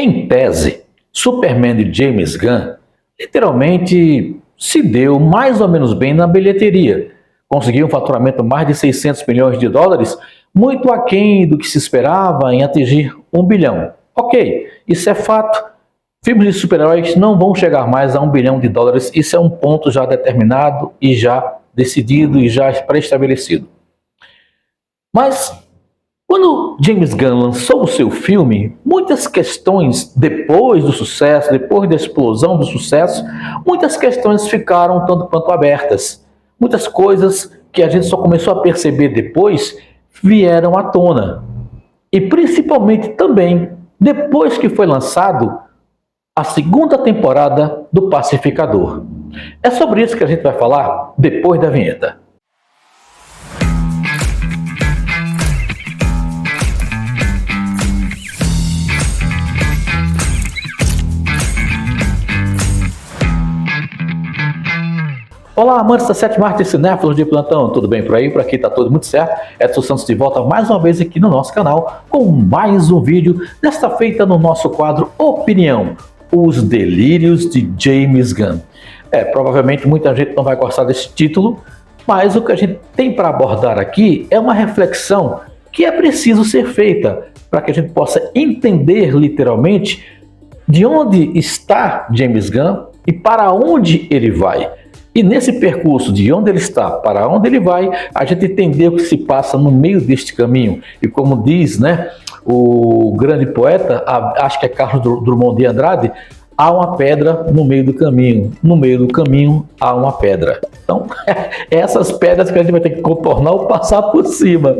Em tese, Superman de James Gunn literalmente se deu mais ou menos bem na bilheteria. Conseguiu um faturamento mais de 600 milhões de dólares, muito aquém do que se esperava em atingir 1 bilhão. Ok, isso é fato. Filmes de super-heróis não vão chegar mais a 1 bilhão de dólares, isso é um ponto já determinado e já decidido e já pré-estabelecido. Mas quando James Gunn lançou o seu filme, muitas questões, depois do sucesso, depois da explosão do sucesso, muitas questões ficaram tanto quanto abertas. Muitas coisas que a gente só começou a perceber depois vieram à tona. E principalmente também, depois que foi lançado a segunda temporada do Pacificador. É sobre isso que a gente vai falar depois da vinheta. Olá, amantes da sétima arte e cinéfilos de plantão, tudo bem por aí? Por aqui tá tudo muito certo. Edson Santos de volta mais uma vez aqui no nosso canal com mais um vídeo, desta feita no nosso quadro Opinião, os delírios de James Gunn. Provavelmente muita gente não vai gostar desse título, mas o que a gente tem para abordar aqui é uma reflexão que é preciso ser feita para que a gente possa entender literalmente de onde está James Gunn e para onde ele vai. E nesse percurso de onde ele está, para onde ele vai, a gente entender o que se passa no meio deste caminho. E como diz, né, o grande poeta, acho que é Carlos Drummond de Andrade, há uma pedra no meio do caminho. No meio do caminho há uma pedra. Então, essas pedras que a gente vai ter que contornar ou passar por cima.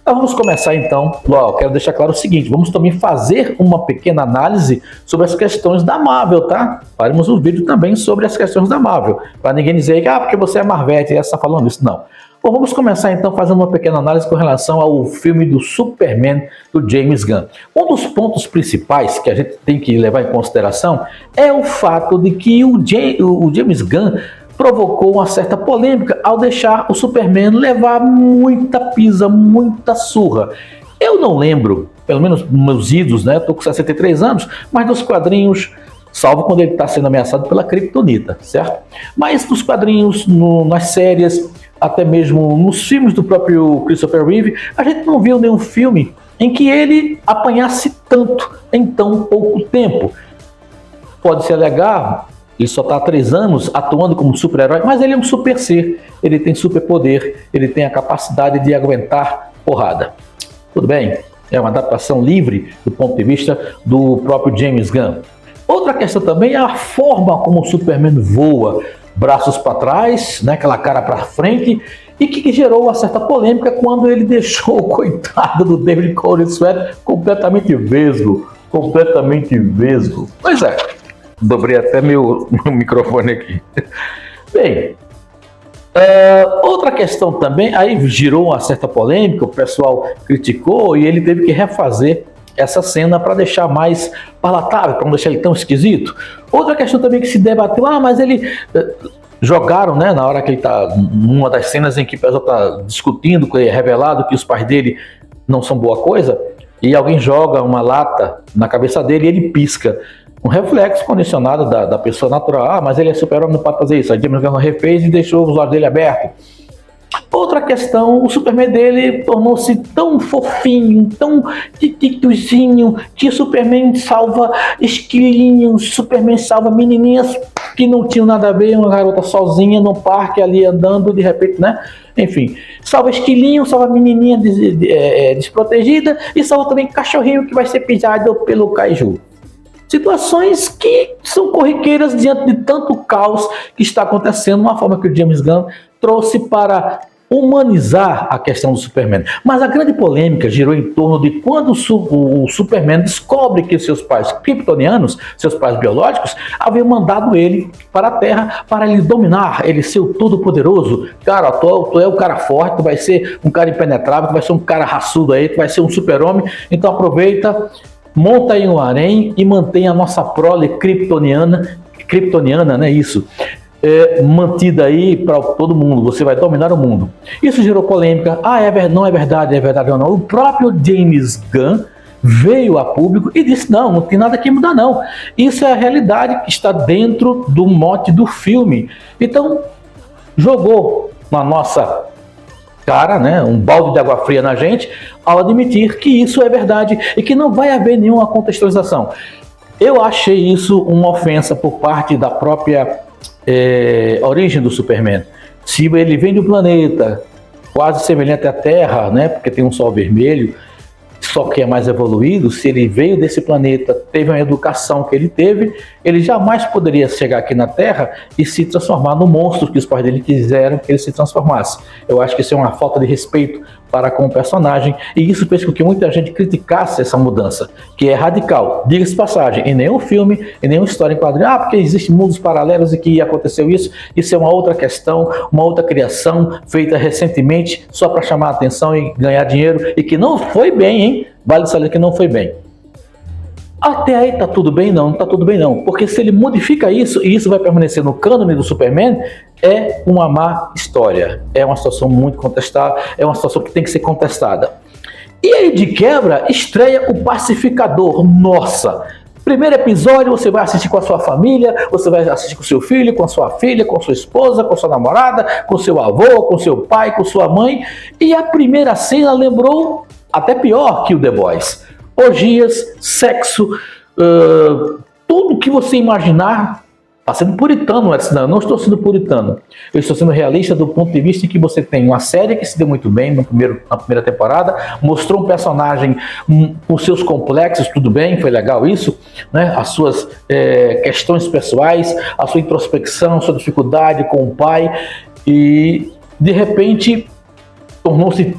Então, vamos começar então. Quero deixar claro o seguinte, vamos também fazer uma pequena análise sobre as questões da Marvel, tá? Faremos um vídeo também sobre as questões da Marvel, para ninguém dizer que porque você é Marvete e está falando isso, não. Bom, vamos começar então fazendo uma pequena análise com relação ao filme do Superman do James Gunn. Um dos pontos principais que a gente tem que levar em consideração é o fato de que o James Gunn provocou uma certa polêmica ao deixar o Superman levar muita pisa, muita surra. Eu não lembro, pelo menos meus idos, né? Estou com 63 anos, mas dos quadrinhos, salvo quando ele está sendo ameaçado pela Kryptonita, certo? Mas nos quadrinhos, nas séries, até mesmo nos filmes do próprio Christopher Reeve, a gente não viu nenhum filme em que ele apanhasse tanto em tão pouco tempo. Pode-se alegar, ele só está há 3 anos atuando como super-herói, mas ele é um super ser, ele tem superpoder, ele tem a capacidade de aguentar porrada. Tudo bem, é uma adaptação livre do ponto de vista do próprio James Gunn. Outra questão também é a forma como o Superman voa, braços para trás, né, aquela cara para frente, e que gerou uma certa polêmica quando ele deixou o coitado do David Cole Sweat completamente vesgo. Pois é. Dobrei até meu microfone aqui. Bem, outra questão também, aí girou uma certa polêmica, o pessoal criticou e ele teve que refazer essa cena para deixar mais palatável, para não deixar ele tão esquisito. Outra questão também que se debateu, mas ele... jogaram, né, na hora que ele está, numa das cenas em que o pessoal está discutindo, que é revelado que os pais dele não são boa coisa, e alguém joga uma lata na cabeça dele e ele pisca. Um reflexo condicionado da pessoa natural. Mas ele é super-homem, não pode fazer isso. A James Gunn refez e deixou os olhos dele abertos. Outra questão, o Superman dele tornou-se tão fofinho, tão tituzinho, que o Superman salva esquilinhos, Superman salva menininhas que não tinham nada a ver, uma garota sozinha no parque ali andando, de repente, né? Enfim, salva esquilinho, salva menininha desprotegida e salva também cachorrinho que vai ser pisado pelo Kaiju. Situações que são corriqueiras diante de tanto caos que está acontecendo, uma forma que o James Gunn trouxe para humanizar a questão do Superman. Mas a grande polêmica girou em torno de quando o Superman descobre que seus pais kryptonianos, seus pais biológicos, haviam mandado ele para a Terra para ele dominar, ele ser o todo-poderoso. Cara, tu é o cara forte, tu vai ser um cara impenetrável, tu vai ser um cara raçudo aí, tu vai ser um super-homem, então aproveita, monta aí um harém e mantém a nossa prole kryptoniana, né, isso, mantida aí para todo mundo, você vai dominar o mundo. Isso gerou polêmica, não é verdade ou não. O próprio James Gunn veio a público e disse, não tem nada que mudar não. Isso é a realidade que está dentro do mote do filme. Então, jogou na nossa cara, né, um balde de água fria na gente, ao admitir que isso é verdade e que não vai haver nenhuma contextualização. Eu achei isso uma ofensa por parte da própria origem do Superman. Se ele vem do planeta quase semelhante à Terra, né, porque tem um sol vermelho, só que é mais evoluído, se ele veio desse planeta, teve uma educação que ele teve, ele jamais poderia chegar aqui na Terra e se transformar no monstro que os pais dele quiseram que ele se transformasse. Eu acho que isso é uma falta de respeito para com o personagem, e isso fez com que muita gente criticasse essa mudança, que é radical. Diga-se passagem, em nenhum filme, em nenhuma história em quadrinho, porque existem mundos paralelos e que aconteceu isso é uma outra questão, uma outra criação feita recentemente só para chamar a atenção e ganhar dinheiro, e que não foi bem, hein? Vale saber que não foi bem. Até aí tá tudo bem? Não tá tudo bem não, porque se ele modifica isso e isso vai permanecer no cânone do Superman, é uma má história, é uma situação muito contestável, é uma situação que tem que ser contestada. E aí de quebra estreia o Pacificador. Nossa, primeiro episódio você vai assistir com a sua família, você vai assistir com seu filho, com a sua filha, com sua esposa, com sua namorada, com seu avô, com seu pai, com sua mãe, e a primeira cena lembrou até pior que o The Boys. Orgias, sexo, tudo que você imaginar. Está sendo puritano, não, não estou sendo puritano. Eu estou sendo realista do ponto de vista em que você tem uma série que se deu muito bem na primeira temporada, mostrou um personagem com seus complexos, tudo bem, foi legal isso, né? As suas questões pessoais, a sua introspecção, a sua dificuldade com o pai, e de repente tornou-se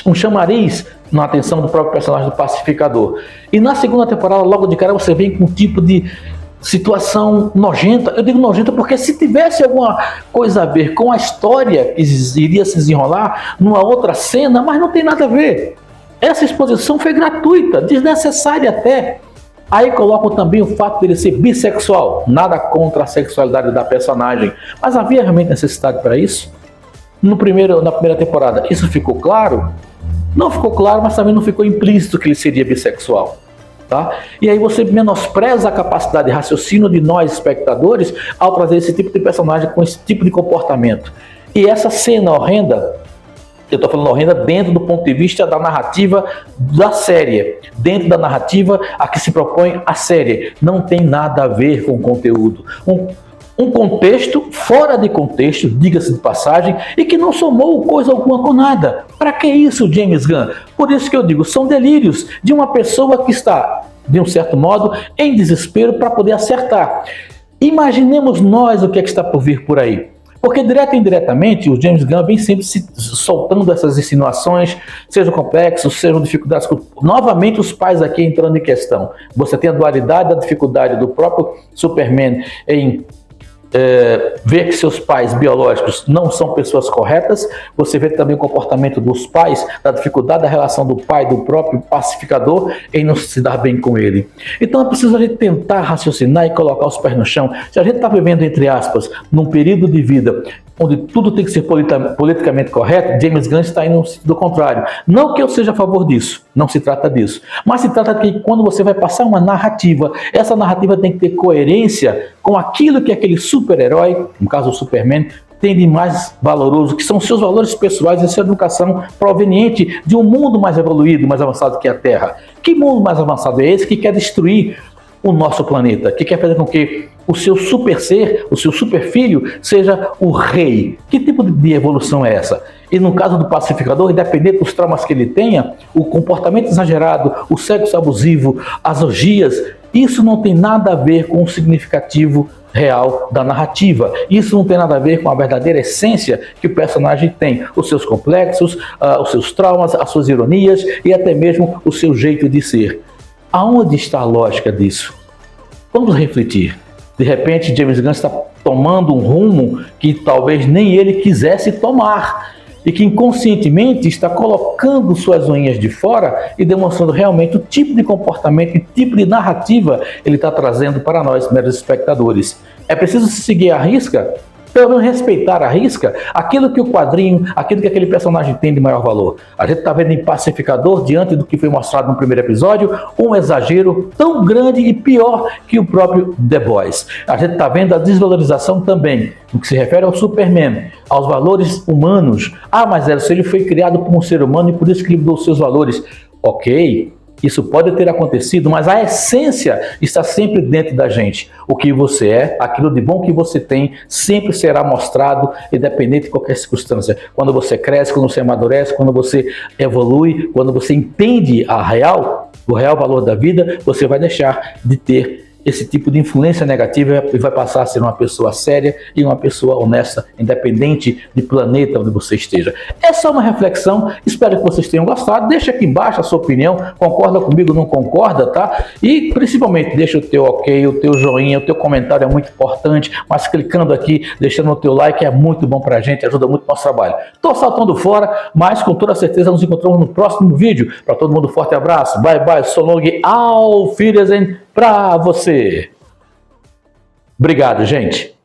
um chamariz na atenção do próprio personagem do Pacificador. E na segunda temporada, logo de cara, você vem com um tipo de situação nojenta. Eu digo nojenta porque se tivesse alguma coisa a ver com a história que iria se desenrolar numa outra cena, mas não tem nada a ver. Essa exposição foi gratuita, desnecessária até. Aí colocam também o fato dele ser bissexual. Nada contra a sexualidade da personagem, mas havia realmente necessidade para isso? Na primeira temporada, isso ficou claro? Não ficou claro, mas também não ficou implícito que ele seria bissexual. Tá? E aí você menospreza a capacidade de raciocínio de nós, espectadores, ao trazer esse tipo de personagem com esse tipo de comportamento. E essa cena horrenda, eu estou falando horrenda dentro do ponto de vista da narrativa da série, dentro da narrativa a que se propõe a série. Não tem nada a ver com o conteúdo. Um contexto fora de contexto, diga-se de passagem, e que não somou coisa alguma com nada. Para que isso, James Gunn? Por isso que eu digo, são delírios de uma pessoa que está, de um certo modo, em desespero para poder acertar. Imaginemos nós o que é que está por vir por aí. Porque direto e indiretamente o James Gunn vem sempre se soltando essas insinuações, sejam complexos, sejam dificuldades. Novamente os pais aqui entrando em questão. Você tem a dualidade da dificuldade do próprio Superman em ver que seus pais biológicos não são pessoas corretas. Você vê também o comportamento dos pais, da dificuldade da relação do pai do próprio Pacificador em não se dar bem com ele. Então é preciso a gente tentar raciocinar e colocar os pés no chão. Se a gente está vivendo, entre aspas, num período de vida onde tudo tem que ser politicamente correto, James Gunn está indo no sentido contrário. Não que eu seja a favor disso, não se trata disso. Mas se trata de que quando você vai passar uma narrativa, essa narrativa tem que ter coerência com aquilo que aquele super-herói, no caso o Superman, tem de mais valoroso, que são seus valores pessoais e sua educação proveniente de um mundo mais evoluído, mais avançado que a Terra. Que mundo mais avançado é esse que quer destruir o nosso planeta, que quer fazer com que o seu super ser, o seu super filho, seja o rei? Que tipo de evolução é essa? E no caso do Pacificador, independente dos traumas que ele tenha, o comportamento exagerado, o sexo abusivo, as orgias, isso não tem nada a ver com o significativo real da narrativa. Isso não tem nada a ver com a verdadeira essência que o personagem tem, os seus complexos, os seus traumas, as suas ironias e até mesmo o seu jeito de ser. Aonde está a lógica disso? Vamos refletir. De repente, James Gunn está tomando um rumo que talvez nem ele quisesse tomar e que inconscientemente está colocando suas unhas de fora e demonstrando realmente o tipo de comportamento e tipo de narrativa ele está trazendo para nós, meros espectadores. É preciso se seguir à risca? pelo menos respeitar à risca aquilo que o quadrinho, aquilo que aquele personagem tem de maior valor. A gente está vendo em Pacificador, diante do que foi mostrado no primeiro episódio, um exagero tão grande e pior que o próprio The Boys. A gente está vendo a desvalorização também, no que se refere ao Superman, aos valores humanos. Ah, mas ele foi criado por um ser humano e por isso que ele mudou os seus valores. Ok, isso pode ter acontecido, mas a essência está sempre dentro da gente. O que você é, aquilo de bom que você tem, sempre será mostrado, independente de qualquer circunstância. Quando você cresce, quando você amadurece, quando você evolui, quando você entende o real valor da vida, você vai deixar de ter esse tipo de influência negativa e vai passar a ser uma pessoa séria e uma pessoa honesta, independente de planeta onde você esteja. É só uma reflexão, espero que vocês tenham gostado. Deixa aqui embaixo a sua opinião, concorda comigo, não concorda, tá? E principalmente deixa o teu ok, o teu joinha, o teu comentário é muito importante, mas clicando aqui, deixando o teu like é muito bom pra gente, ajuda muito o nosso trabalho. Tô saltando fora, mas com toda certeza nos encontramos no próximo vídeo. Para todo mundo, forte abraço, bye bye, so long, auf Wiedersehen pra você. Obrigado, gente.